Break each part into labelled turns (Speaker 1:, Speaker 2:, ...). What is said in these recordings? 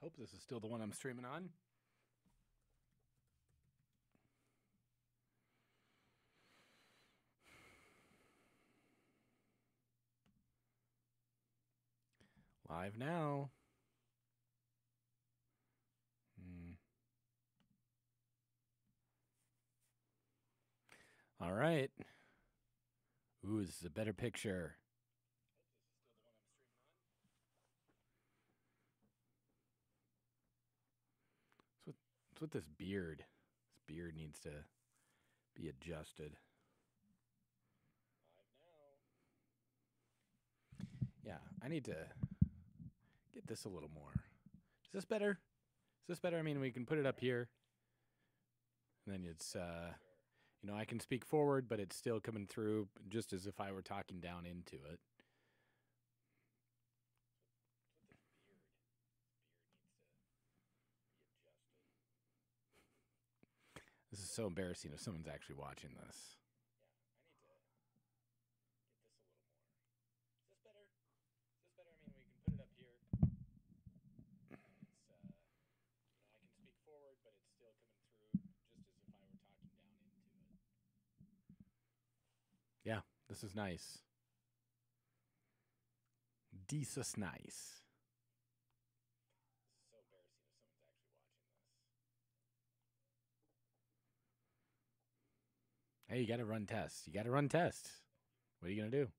Speaker 1: Hope this is still the one I'm streaming on. Live now. All right. Ooh, this is a better picture. What's with this beard? This beard needs to be adjusted. Yeah, I need to get this a little more. Is this better? Is this better? I mean, we can put it up here. And then it's, you know, I can speak forward, but it's still coming through just as if I were talking down into it. This is so embarrassing if someone's actually watching this. Yeah, this is nice. This nice. Hey, you got to run tests. You got to run tests. What are you going to do?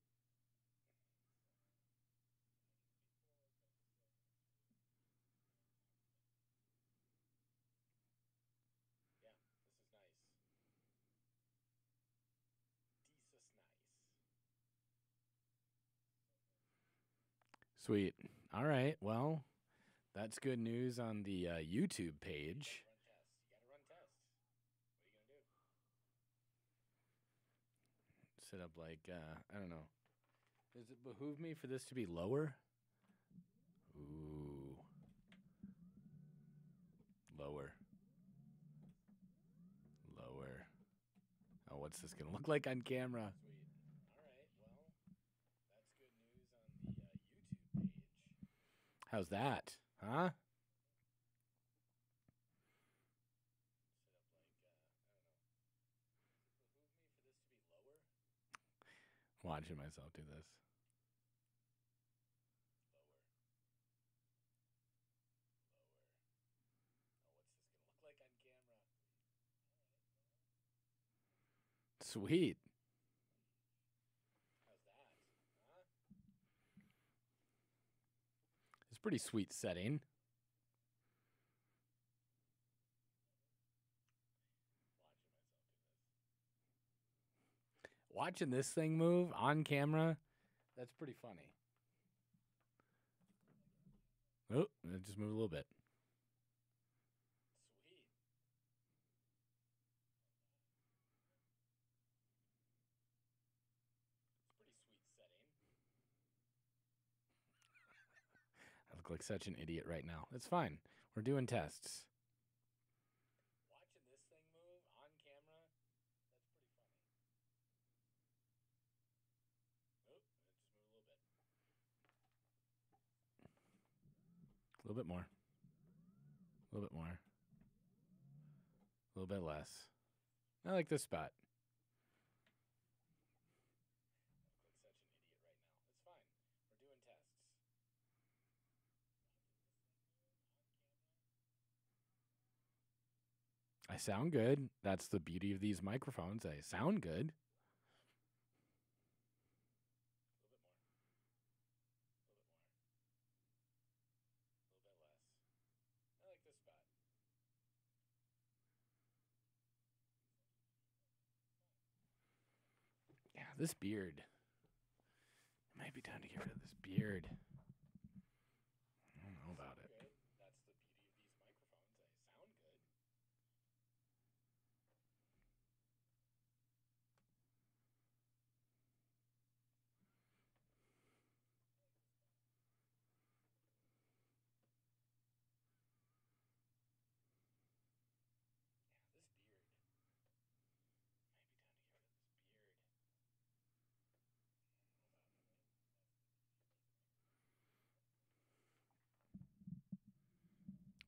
Speaker 1: Sweet. All right. Well, that's good news on the YouTube page. Set up like, I don't know. Does it behoove me for this to be lower? Ooh. Lower. Lower. Oh, what's this going to look like on camera? How's that? Huh? Watching myself do this. Sweet. It's a pretty sweet setting. Watching this thing move on camera, that's pretty funny. Oh, it just moved a little bit. Sweet. It's a pretty sweet setting. I look like such an idiot right now. It's fine. We're doing tests. Watching this thing move on camera, that's pretty funny. Oh, it just moved a little bit. A little bit more. A little bit more. A little bit less. I like this spot. I look like such an idiot right now. It's fine. We're doing tests. I sound good. That's the beauty of these microphones. I sound good. A little bit more. A little bit more. A little bit less. I like this spot. Yeah, this beard. It might be time to get rid of this beard. I don't know about it. That's the beauty of these microphones. They sound good. Yeah, this beard. Might be time to get rid of this beard.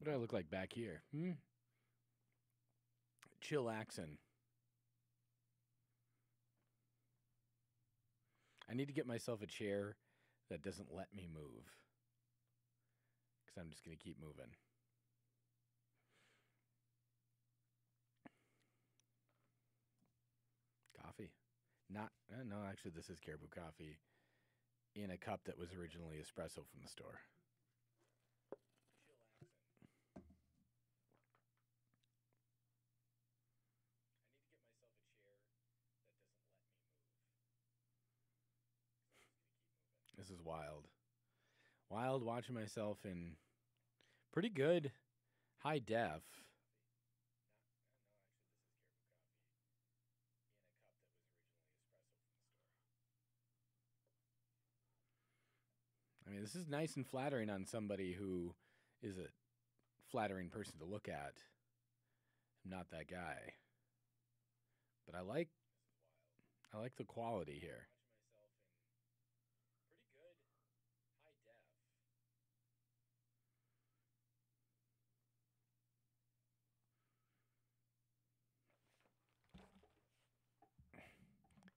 Speaker 1: What do I look like back here? Chillaxin. I need to get myself a chair that doesn't let me move. Because I'm just going to keep moving. Coffee. No, actually, this is Caribou coffee in a cup that was originally espresso from the store. This is wild. Wild watching myself in pretty good high def. I mean, this is nice and flattering on somebody who is a flattering person to look at. I'm not that guy. But I like the quality here.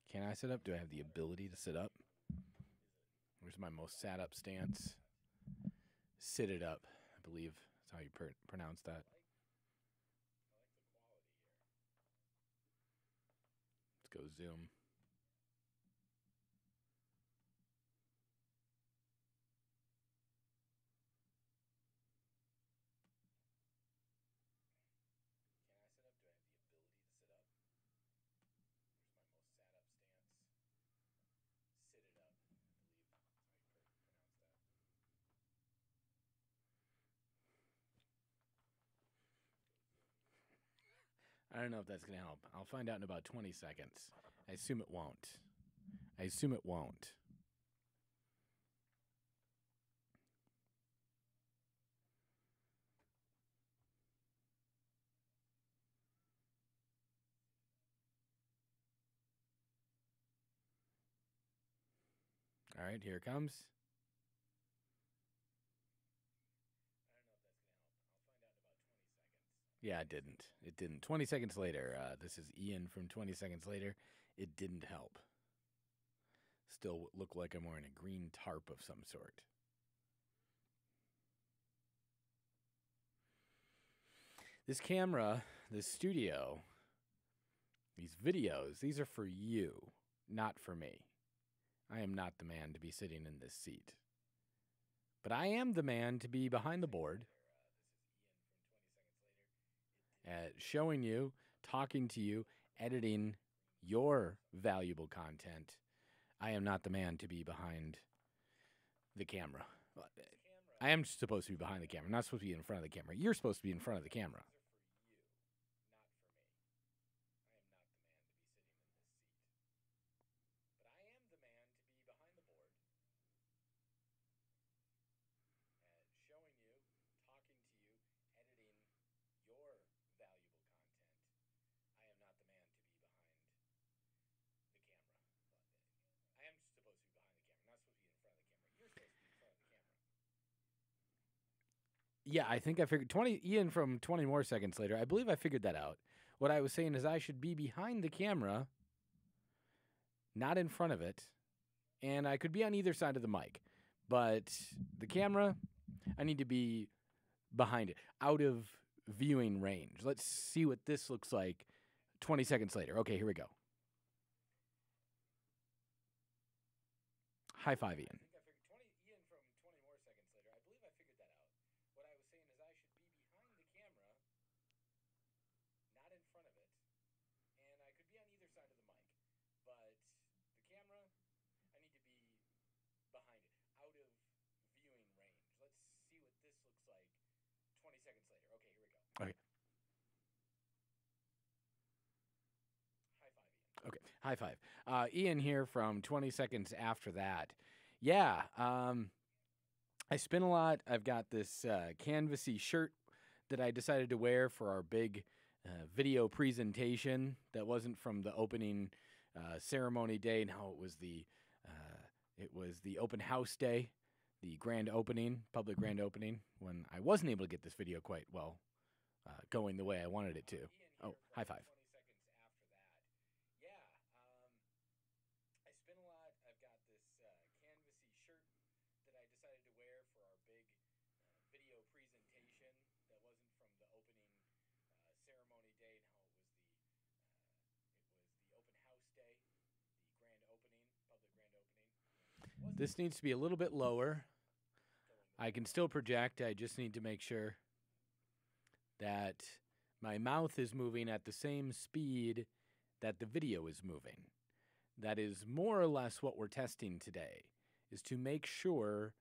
Speaker 1: Can I sit up? Do I have the ability to sit up? Where's my most sat up stance? Sit it up, I believe that's how you pronounce that. Let's go zoom. I don't know if that's going to help. I'll find out in about 20 seconds. I assume it won't. All right, here it comes. Yeah, it didn't. It didn't. 20 seconds later, this is Ian from 20 seconds later. It didn't help. Still look like I'm wearing a green tarp of some sort. This camera, this studio, these videos, these are for you, not for me. I am not the man to be sitting in this seat. But I am the man to be behind the board, showing you, talking to you, editing your valuable content. I am not the man to be behind the camera. I am supposed to be behind the camera. I'm not supposed to be in front of the camera. You're supposed to be in front of the camera. Yeah, I think I figured 20 Ian from 20 more seconds later. I believe I figured that out. What I was saying is I should be behind the camera, not in front of it, and I could be on either side of the mic. But the camera, I need to be behind it, out of viewing range. Let's see what this looks like 20 seconds later. Okay, here we go. High five, Ian. Okay. Okay. High five. Ian here from 20 seconds after that. Yeah. I spin a lot. I've got this canvassy shirt that I decided to wear for our big video presentation that wasn't from the opening ceremony day. No, it was the open house day the grand opening, public grand opening, when I wasn't able to get this video quite well going the way I wanted it to. Oh, high five.
Speaker 2: 20 seconds after that. Yeah, I spin a lot. I've got this canvasy shirt that I decided to wear for our big video presentation that wasn't from the opening ceremony day. No, it was the open house day, the grand opening, public grand opening.
Speaker 1: This needs to be a little bit lower. I can still project. I just need to make sure that my mouth is moving at the same speed that the video is moving. That is more or less what we're testing today, is to make sure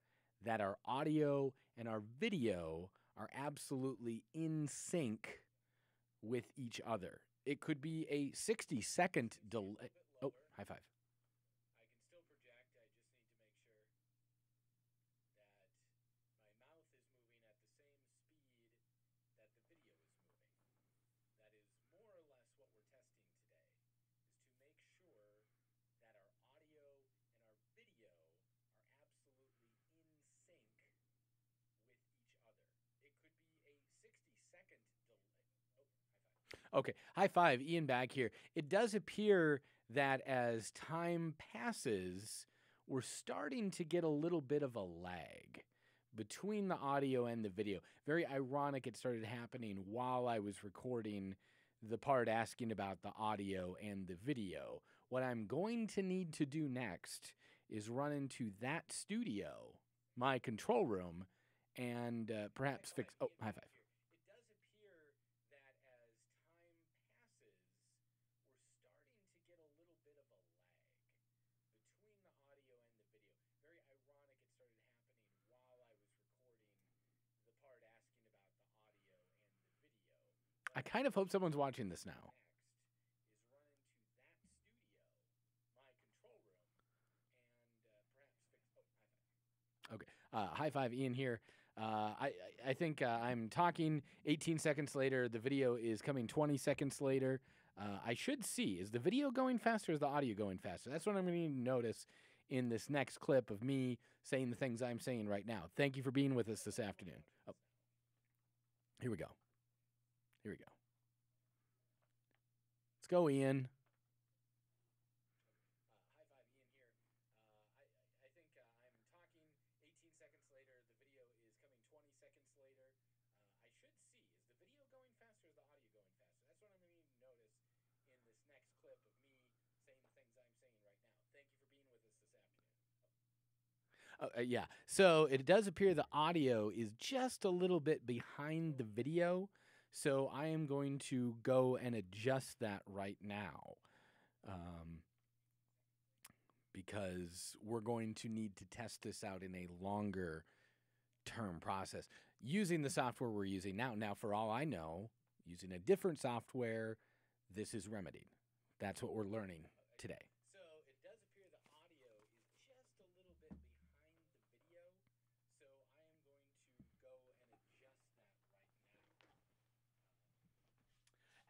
Speaker 1: that our audio and our video are absolutely in sync with each other. It could be a 60-second delay. Oh, high five.
Speaker 2: I can still project. I just need to make sure that my mouth is moving at the same speed that the video is moving. That is more or less what we're testing today, is to make sure that our audio and our video are absolutely in sync with each other. It could be a 60-second delay. Oh, high five.
Speaker 1: Okay, high five, Ian back here. It does appear that as time passes, we're starting to get a little bit of a lag between the audio and the video. Very ironic it started happening while I was recording the part asking about the audio and the video. What I'm going to need to do next is run into that studio, my control room, and perhaps fix... Oh, high five.
Speaker 2: It does appear that as time passes, we're starting to get a little bit of a lag between the audio and the video. Very ironic it started happening while I was recording the part asking about the audio and the video.
Speaker 1: I kind of hope someone's watching this now.
Speaker 2: Next is run into that studio, my control room, and perhaps fix... Oh, high five.
Speaker 1: Okay. High five, Ian here. I think I'm talking 18 seconds later. The video is coming 20 seconds later. I should see, is the video going faster or is the audio going faster? That's what I'm going to notice in this next clip of me saying the things I'm saying right now. Thank you for being with us this afternoon. Oh. Here we go. Here we go. Let's go, Ian.
Speaker 2: High five, Ian here. I think I'm talking 18 seconds later. The video is coming 20 seconds later. I should see, is the video going faster or is the audio going faster? That's what I'm going to need to notice in this next clip of me saying the things I'm saying right now. Thank you for being with us this afternoon.
Speaker 1: Yeah, so it does appear the audio is just a little bit behind the video, so I am going to go and adjust that right now because we're going to need to test this out in a longer term process using the software we're using now. Now, for all I know, using a different software, this is remedied. That's what we're learning today.
Speaker 2: So it does appear the audio is just a little bit behind the video, so I am going to go and adjust that right now.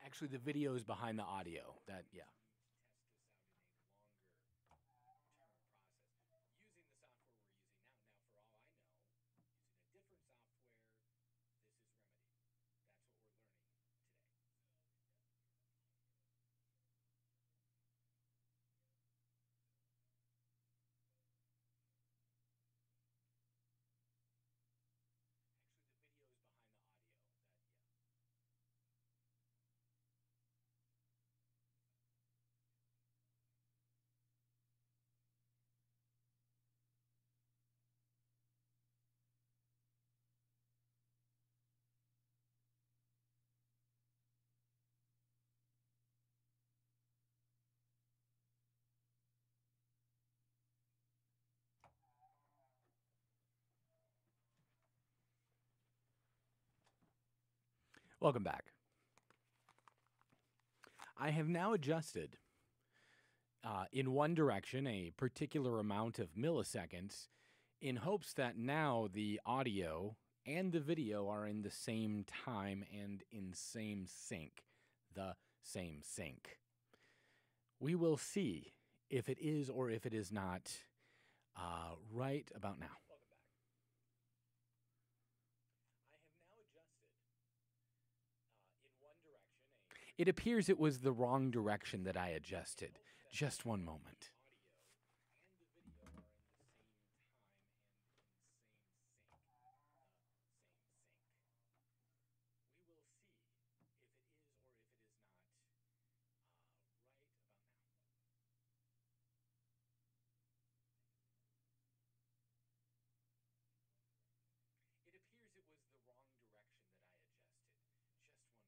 Speaker 1: Actually, the video is behind the audio. Yeah.
Speaker 2: Test this out in a longer term process using the software we're using now. Now, for all I know, using a different software, this is remedied. That's what we're learning today. Actually, the video is behind the audio.
Speaker 1: Welcome back. I have now adjusted in one direction a particular amount of milliseconds in hopes that now the audio and the video are in the same time and in same sync, the same sync. We will see if it is or if it is not right about now.
Speaker 2: Welcome back.
Speaker 1: It appears it was the wrong direction that I adjusted. Just one moment.
Speaker 2: audio and the video are in the same time and in same sync. We will see if it is or if it is not right about now. It appears it was the wrong direction that I adjusted.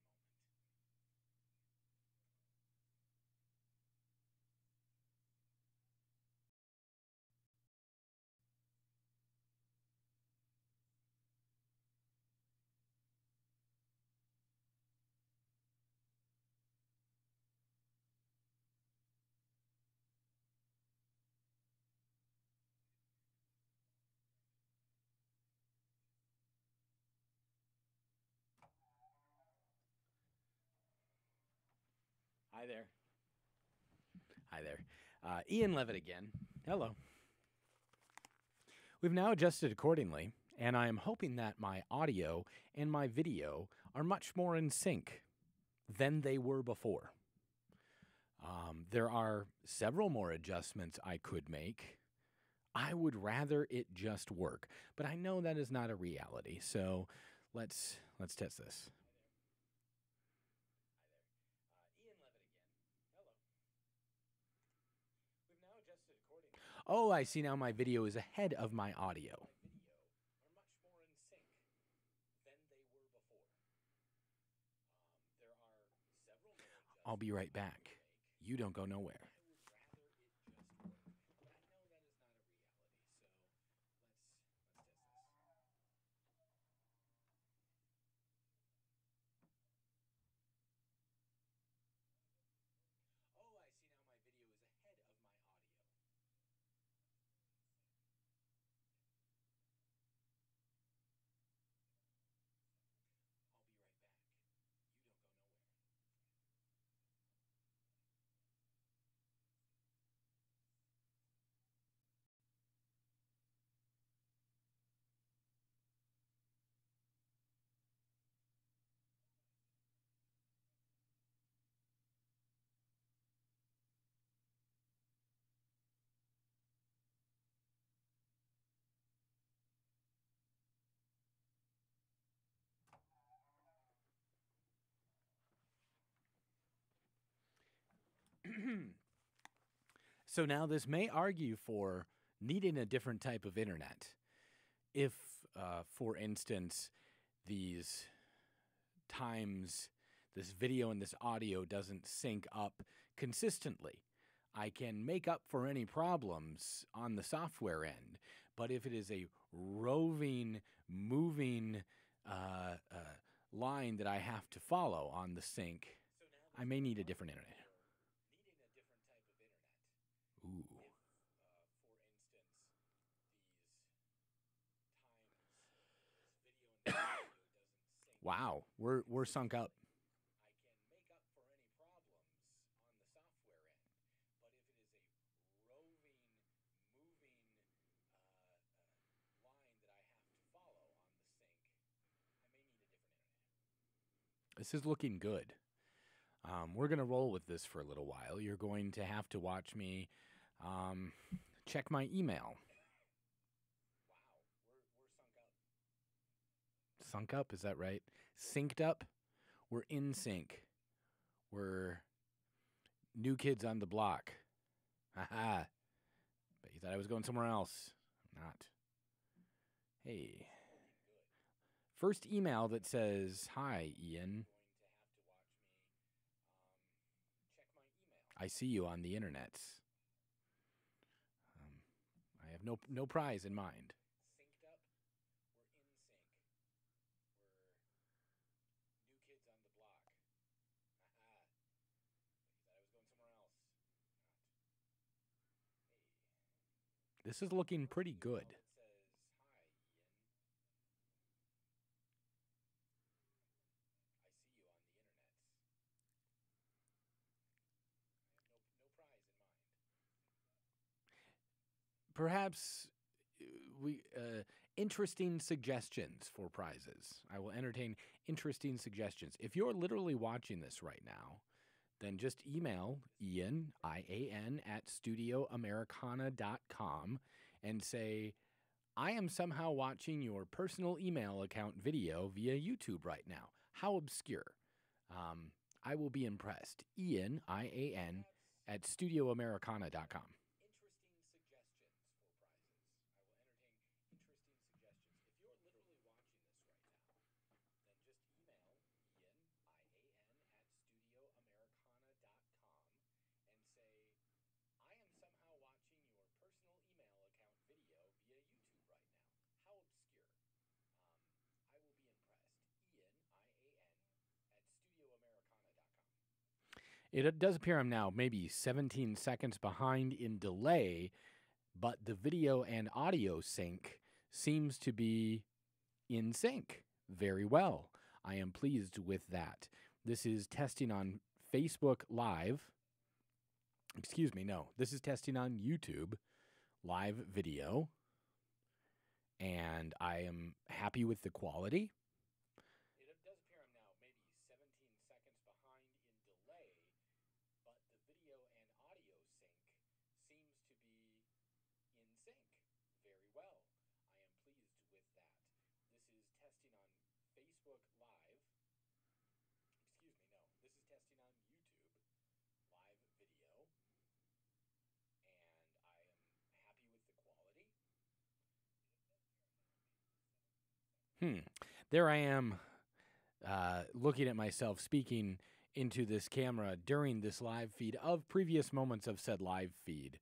Speaker 2: Just one moment.
Speaker 1: Hi there. Hi there. Ian Levitt again. Hello. We've now adjusted accordingly, and I am hoping that my audio and my video are much more in sync than they were before. There are several more adjustments I could make. I would rather it just work, but I know that is not a reality. So let's test this.
Speaker 2: Ian Levitt again. Hello. We've now adjusted accordingly.
Speaker 1: Oh, I see now my video is ahead of my audio.
Speaker 2: My video are much more in sync than they were before. There are several more adjustments.
Speaker 1: I'll be right back. You don't go nowhere.
Speaker 2: I would rather it just work, but I know that is not a reality. So let's test this. Oh, I see now my video is ahead of my audio. I'll be right back. You don't go nowhere.
Speaker 1: So now this may argue for needing a different type of internet. If, for instance, these times this video and this audio doesn't sync up consistently, I can make up for any problems on the software end. But if it is a roving, moving line that I have to follow on the sync, I may need a different internet.
Speaker 2: Needing a different type of internet.
Speaker 1: Ooh.
Speaker 2: If, for instance, these times this video and this audio doesn't sync.
Speaker 1: Wow, we're sunk up.
Speaker 2: I can make up for any problems on the software end. But if it is a roving, moving line that I have to follow on the sync, I may need a different internet.
Speaker 1: This is looking good. We're going to roll with this for a little while. You're going to have to watch me check my email.
Speaker 2: Wow, we're sunk up.
Speaker 1: Sunk up, is that right? Synced up? We're in sync. We're new kids on the block. Haha. Bet you thought I was going somewhere else. I'm not. Hey. First email that says, "Hi, Ian.
Speaker 2: Going to have to watch me check my email.
Speaker 1: I see you on the internet. I have no prize in mind."
Speaker 2: Synced up. We're in sync. We're new kids on the block. Haha. But you thought I was going somewhere else. Not. Hey.
Speaker 1: This is looking pretty good.
Speaker 2: It says, "Hi, Ian. I see you on the internet. I have no prize in mind."
Speaker 1: Perhaps interesting suggestions for prizes. I will entertain interesting suggestions. If you're literally watching this right now, then just email Ian, IAN, at studioamericana.com and say, I am somehow watching your personal email account video via YouTube right now. How obscure. I will be impressed. Ian, IAN, at studioamericana.com.
Speaker 2: Interesting suggestions for prizes. I will entertain interesting suggestions. If you're literally watching this right now, then just email Ian, IAN, at studioamericana.com and say, I am somehow watching your personal email account video via YouTube right now. How obscure. I will be impressed. Ian, IAN, at studioamericana.com.
Speaker 1: It does appear I'm now maybe 17 seconds behind in delay, but the video and audio sync seems to be in sync very well. I am pleased with that. This is testing on Facebook Live. Excuse me, no. This is testing on YouTube live video, and I am happy with the quality.
Speaker 2: It does appear I'm now maybe 17 seconds behind in delay, but the video and audio sync seems to be in sync very well. I am pleased with that. This is testing on Facebook Live. Excuse me, no. This is testing on YouTube live video, and I am happy with the quality.
Speaker 1: There I am looking at myself speaking into this camera during this live feed of previous moments of said live feed.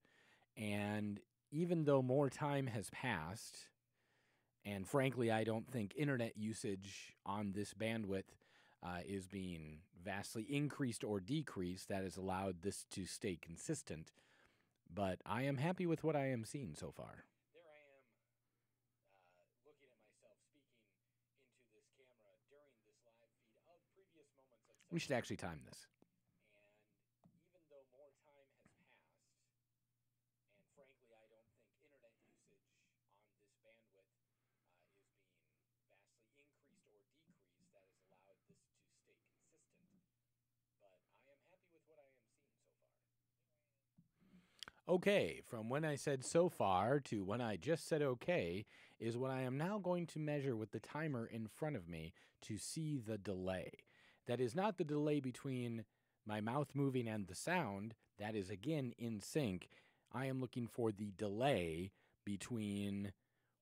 Speaker 1: And even though more time has passed, and frankly, I don't think internet usage on this bandwidth is being vastly increased or decreased, that has allowed this to stay consistent. But I am happy with what I am seeing so far.
Speaker 2: There I am looking at myself speaking into this camera during this live feed of previous moments of
Speaker 1: We should actually time this.
Speaker 2: And even though more time has passed, and frankly, I don't think internet usage on this bandwidth is being vastly increased or decreased, that has allowed this to stay consistent. But I am happy with what I am seeing so far.
Speaker 1: Okay, from when I said so far to when I just said okay is what I am now going to measure with the timer in front of me to see the delay. That is not the delay between my mouth moving and the sound. That is again in sync. I am looking for the delay between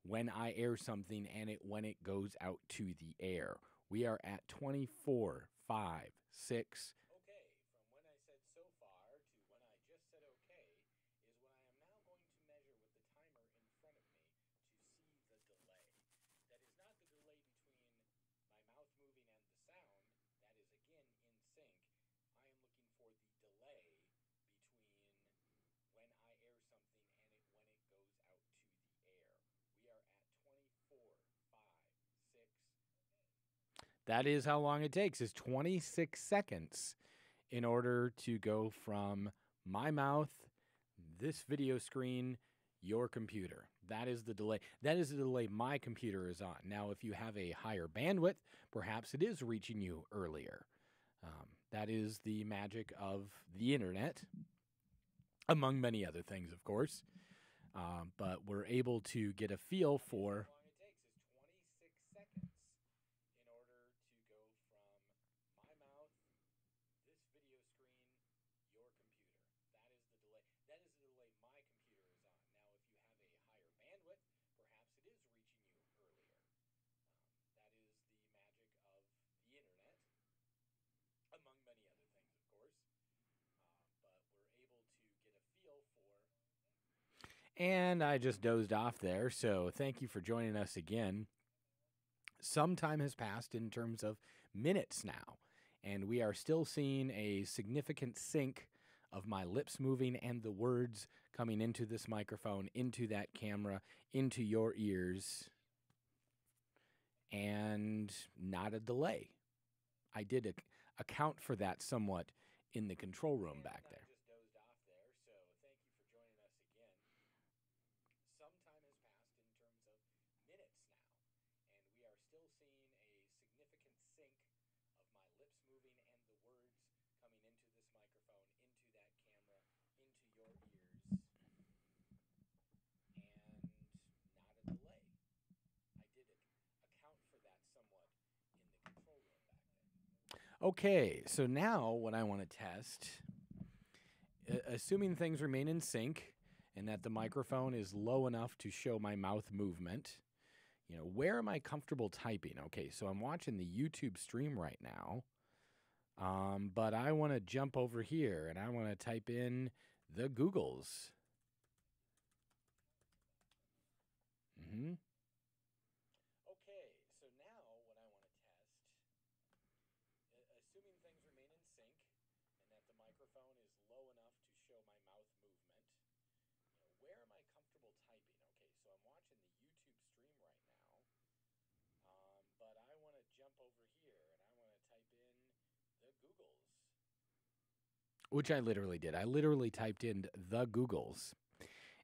Speaker 1: when I air something and when it goes out to the air. We are at 24, 5, 6.
Speaker 2: Okay, from when I said so far to when I just said okay is what I am now going to measure with the timer in front of me to see the delay. That is not the delay between my mouth moving and the sound. That is again in sync. I am looking for the delay between when I air something and when it goes out to the air. We are at 24, 5, 6.
Speaker 1: That is how long it takes, is 26 seconds in order to go from my mouth, this video screen, your computer. That is the delay. That is the delay my computer is on. Now, if you have a higher bandwidth, perhaps it is reaching you earlier. That is the magic of the internet, among many other things, of course. But we're able to get a feel for...
Speaker 2: How long it takes is 26 seconds in order to go from my mouth, this video screen, your computer. That is the delay. That is the delay my computer is on. Now, if you have a higher bandwidth, perhaps it is reaching you earlier. That is the magic of the internet, among many other things, of course. But we're able to get a feel for...
Speaker 1: And I just dozed off there, so thank you for joining us again. Some time has passed in terms of minutes now, and we are still seeing a significant sync of my lips moving and the words coming into this microphone, into that camera, into your ears, and not a delay. I did account for that somewhat in the control room back there.
Speaker 2: I just dozed off there, so thank you for joining us again. Some time has passed in terms of minutes moving and the words coming into this microphone, into that camera, into your ears, and not a delay. I did account for that somewhat in the control room back there.
Speaker 1: Okay, so now what I want to test, assuming things remain in sync and that the microphone is low enough to show my mouth movement, you know, where am I comfortable typing? Okay, so I'm watching the YouTube stream right now, but I want to jump over here and I want to type in the Googles. Mm-hmm.
Speaker 2: Okay, so now what I want to test, assuming things remain in sync and that the microphone is low enough to show my mouth movement, you know, where am I comfortable typing? Okay, so I'm watching the YouTube stream right now, but I want to jump over here and I want to type in the Googles.
Speaker 1: Which I literally did. I literally typed in the Googles.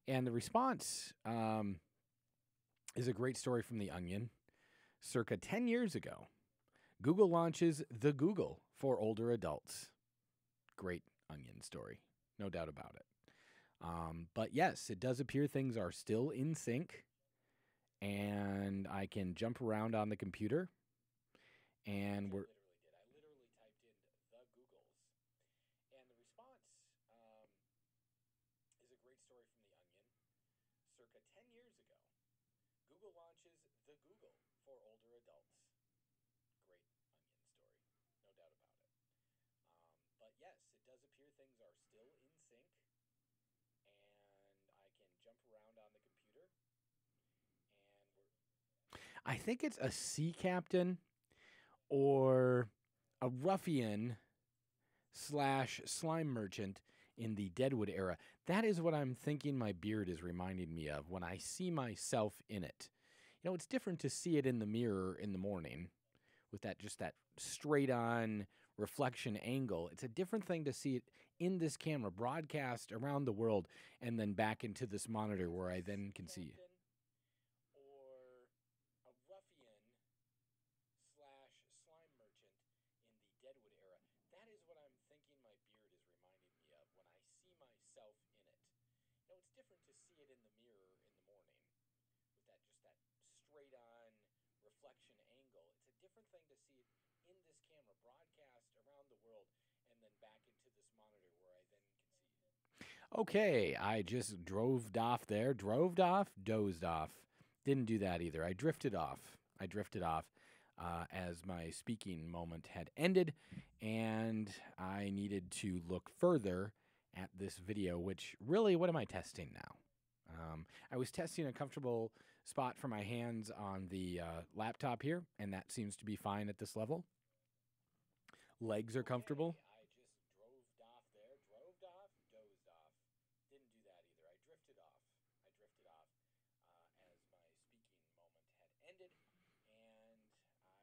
Speaker 1: And the response is a great story from The Onion. Circa 10 years ago, Google launches the Google for older adults. Great Onion story, no doubt about it. But yes, it does appear things are still in sync, and I can jump around on the computer. And we're
Speaker 2: I literally typed in the Googles. And the response is a great story from The Onion. Circa 10 years ago, Google launches the Google for older adults. Great Onion story, no doubt about it. But yes, it does appear things are still in sync, and I can jump around on the computer. And
Speaker 1: I think it's a sea captain or a ruffian / slime merchant in the Deadwood era. That is what I'm thinking my beard is reminding me of when I see myself in it. You know, it's different to see it in the mirror in the morning with that straight on reflection angle. It's a different thing to see it in this camera broadcast around the world and then back into this monitor where I then can see.
Speaker 2: Or a ruffian / slime merchant in the Deadwood era. That is what I'm thinking my beard is reminding me of when I see myself in it. You know, it's different to see it in the mirror in the morning with that straight on reflection angle. It's a different thing to see it in this camera broadcast around the world and then back into this monitor where I then can see it.
Speaker 1: Okay, I just dozed off, dozed off. Didn't do that either. I drifted off as my speaking moment had ended, and I needed to look further at this video, which really, what am I testing now? I was testing a comfortable spot for my hands on the laptop here, and that seems to be fine at this level. Legs are comfortable.
Speaker 2: I just dozed off, dozed off. Didn't do that either. I drifted off as my speaking moment had ended, and I needed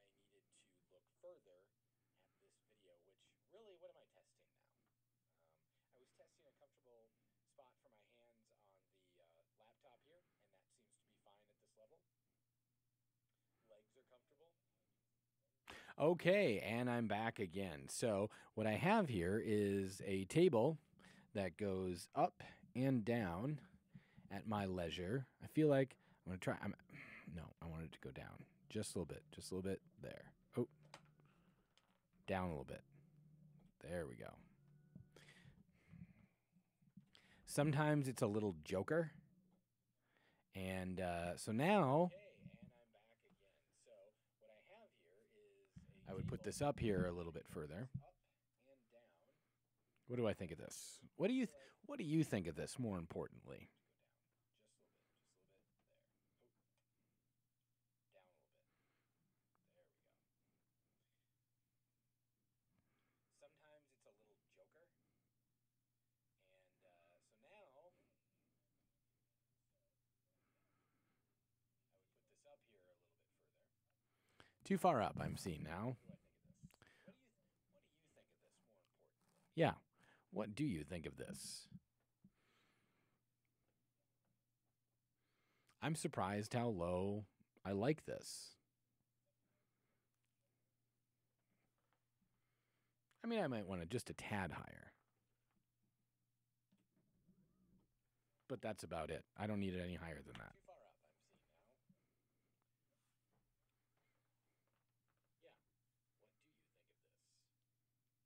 Speaker 2: to look further at this video, which really, what am I testing now? I was testing a comfortable spot for my hands on the laptop here, and that seems to be fine at this level. Legs are comfortable.
Speaker 1: Okay, and I'm back again. So what I have here is a table that goes up and down at my leisure. I feel like I'm going to try. No, I want it to go down just a little bit. There. Oh, down a little bit. There we go. Sometimes it's a little joker. And so now
Speaker 2: Okay, and I'm back again. So what I have here is
Speaker 1: I would put this up here a little bit further.
Speaker 2: up and down.
Speaker 1: What do I think of this? What do you think of this more importantly?
Speaker 2: Just a little bit there. Oh, down a little bit. There we go. Sometimes it's a little joker. And so now I would put this up here a little bit further.
Speaker 1: Too far up, I'm seeing now.
Speaker 2: What do you think of this? What do you think of this more importantly?
Speaker 1: Yeah. What do you think of this? I'm surprised how low I like this. I mean, I might want it just a tad higher. But that's about it. I don't need it any higher than that.
Speaker 2: Too far up, I'm seeing now. Yeah. What do you think of this?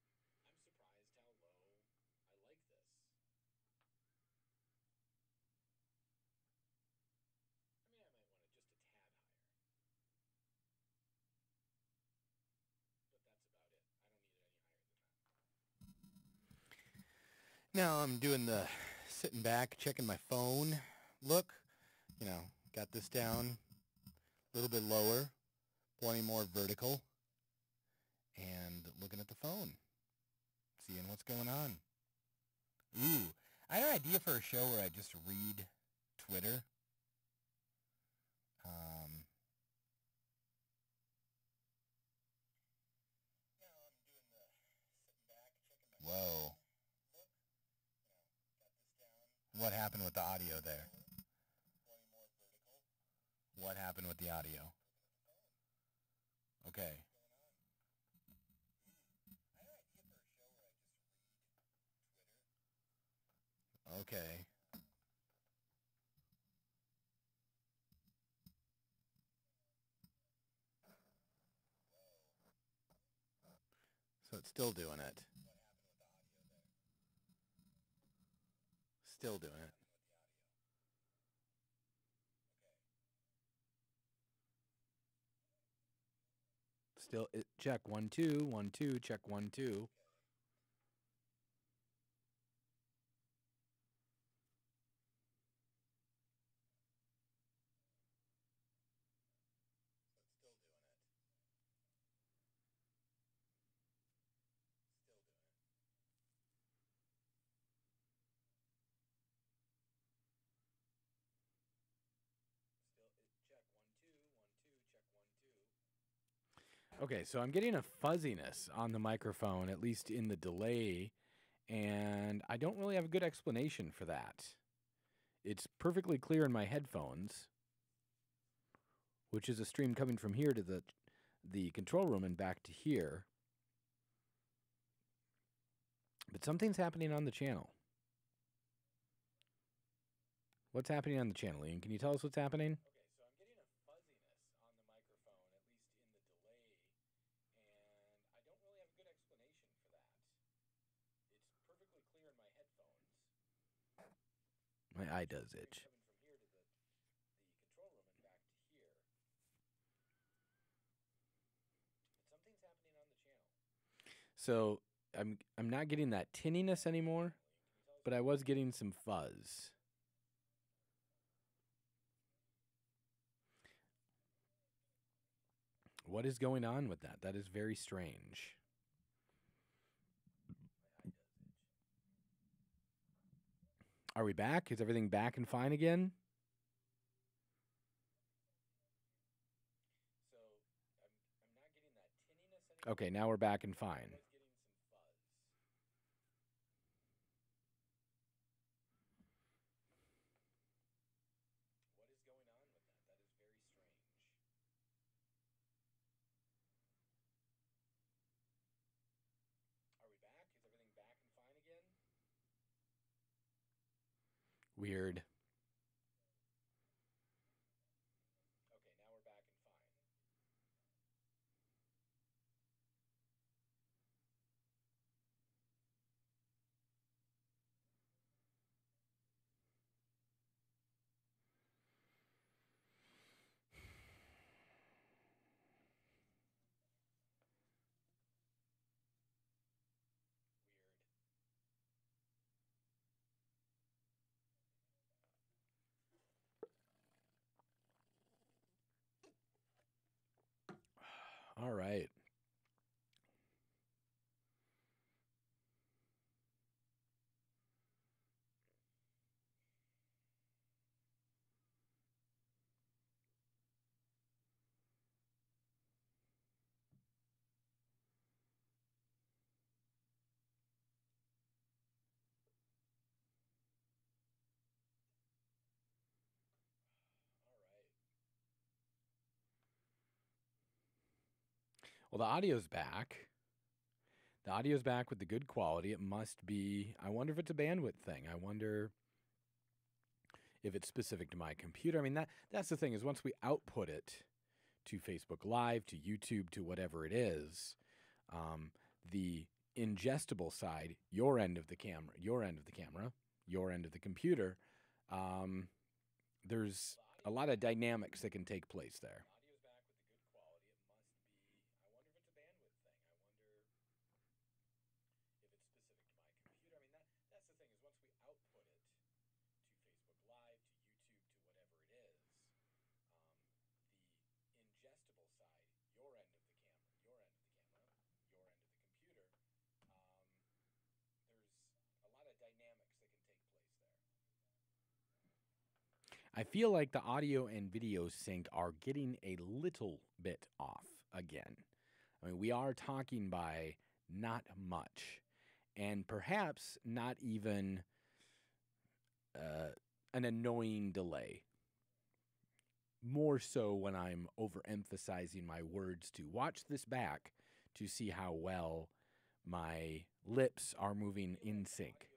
Speaker 2: I'm surprised how low I like this. I mean, I might want it just a tad higher. But that's about it. I don't need it any higher than that.
Speaker 1: Now I'm doing the sitting back, checking my phone. Look, got this down a little bit lower, plenty more vertical, and looking at the phone, seeing what's going on. Ooh, I had an idea for a show where I just read Twitter. Whoa. What happened with the audio there? What happened with the audio? Okay. Okay. So it's still doing it. Still doing it. Still, check 1 2 1 2 check 1 2. Okay, so I'm getting a fuzziness on the microphone, at least in the delay, and I don't really have a good explanation for that. It's perfectly clear in my headphones, which is a stream coming from here to the control room and back to here. But something's happening on the channel. What's happening on the channel, Ian? Can you tell us what's happening?
Speaker 2: Okay, so I'm getting a fuzziness on the microphone, at least in the delay, and I don't really have a good explanation for that. It's perfectly clear in my headphones.
Speaker 1: My eye does itch.
Speaker 2: Coming from here to the control room and back to here. But something's happening on the channel.
Speaker 1: So I'm not getting that tinniness anymore, but I was getting some fuzz. What is going on with that? That is very strange. Are we back? Is everything back and fine again?
Speaker 2: So I'm not getting that tinniness anymore.
Speaker 1: Okay, now we're back and fine.
Speaker 2: I was getting some fuzz. What is going on with that? That is very strange. Are we back? Is everything back and fine again?
Speaker 1: Weird.
Speaker 2: Okay, now we're back and fine. Weird.
Speaker 1: Well, the audio's back. The audio's back with the good quality. It must be. I wonder if it's a bandwidth thing. I wonder if it's specific to my computer. I mean, that's the thing is once we output it to Facebook Live, to YouTube, to whatever it is, the ingestible side, your end of the camera, your end of the computer, there's a lot of dynamics that can take place there.
Speaker 2: Audio's back with the good quality. It must be. I wonder if it's a bandwidth thing. I wonder if it's specific to my computer. I mean, that's the thing is once we output it to Facebook Live, to YouTube, to whatever it is, the ingestible side, your end of the camera, your end of the computer, there's a lot of dynamics that can take place there.
Speaker 1: I feel like the audio and video sync are getting a little bit off again. I mean, we are talking by not much, and perhaps not even an annoying delay. More so when I'm overemphasizing my words to watch this back to see how well my lips are moving in sync.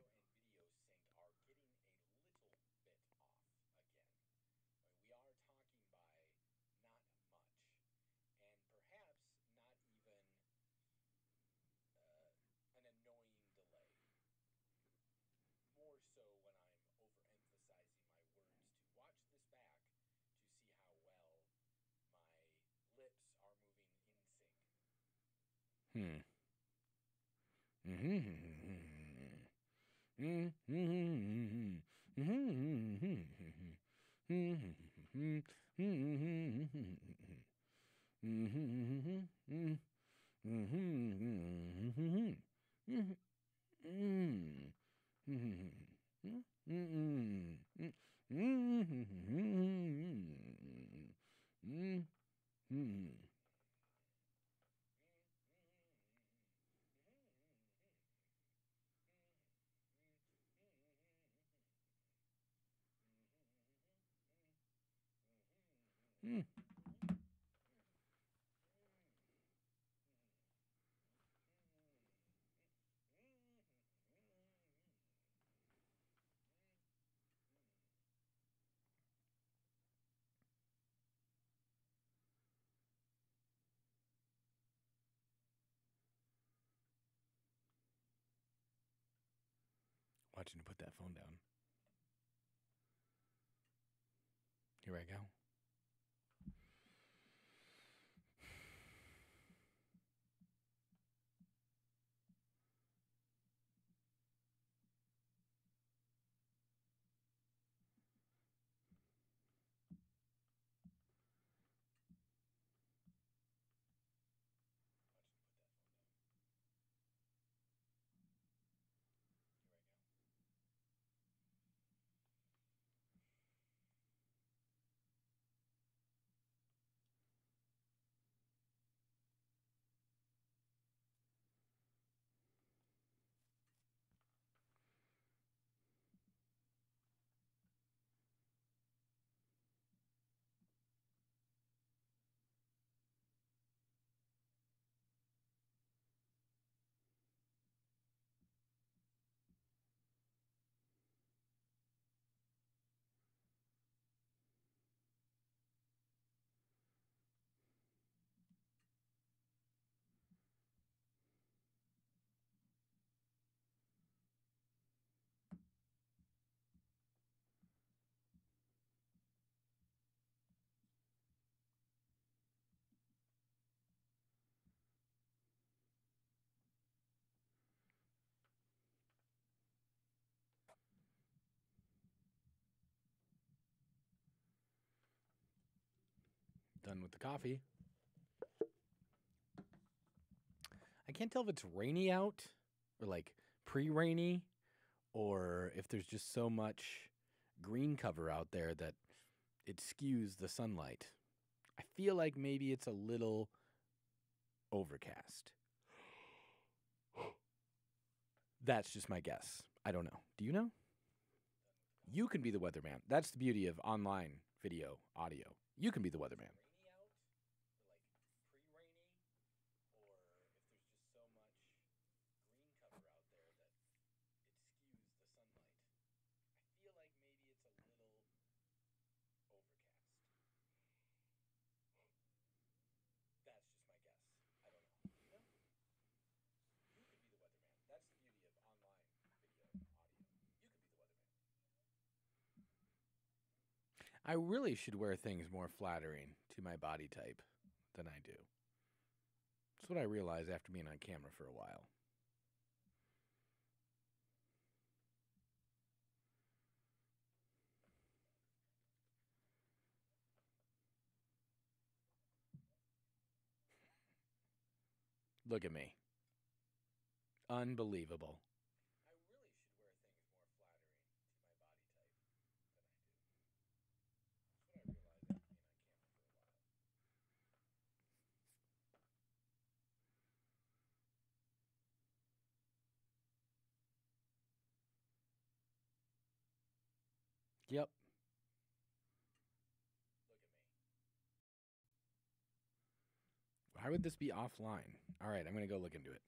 Speaker 1: Watching to put that phone down. Here I go. Done with the coffee. I can't tell if it's rainy out or like pre-rainy or if there's just so much green cover out there that it skews the sunlight. I feel like maybe it's a little overcast. That's just my guess. I don't know. Do you know? You can be the weatherman. That's the beauty of online video, audio. You can be the weatherman. I really should wear things more flattering to my body type than I do. That's what I realized after being on camera for a while. Look at me. Unbelievable.
Speaker 2: I really should wear things more flattering to my body type than I do. That's what I realized after being on camera for a while.
Speaker 1: Yep.
Speaker 2: Look at me.
Speaker 1: Why would this be offline? All right, I'm going to go look into it.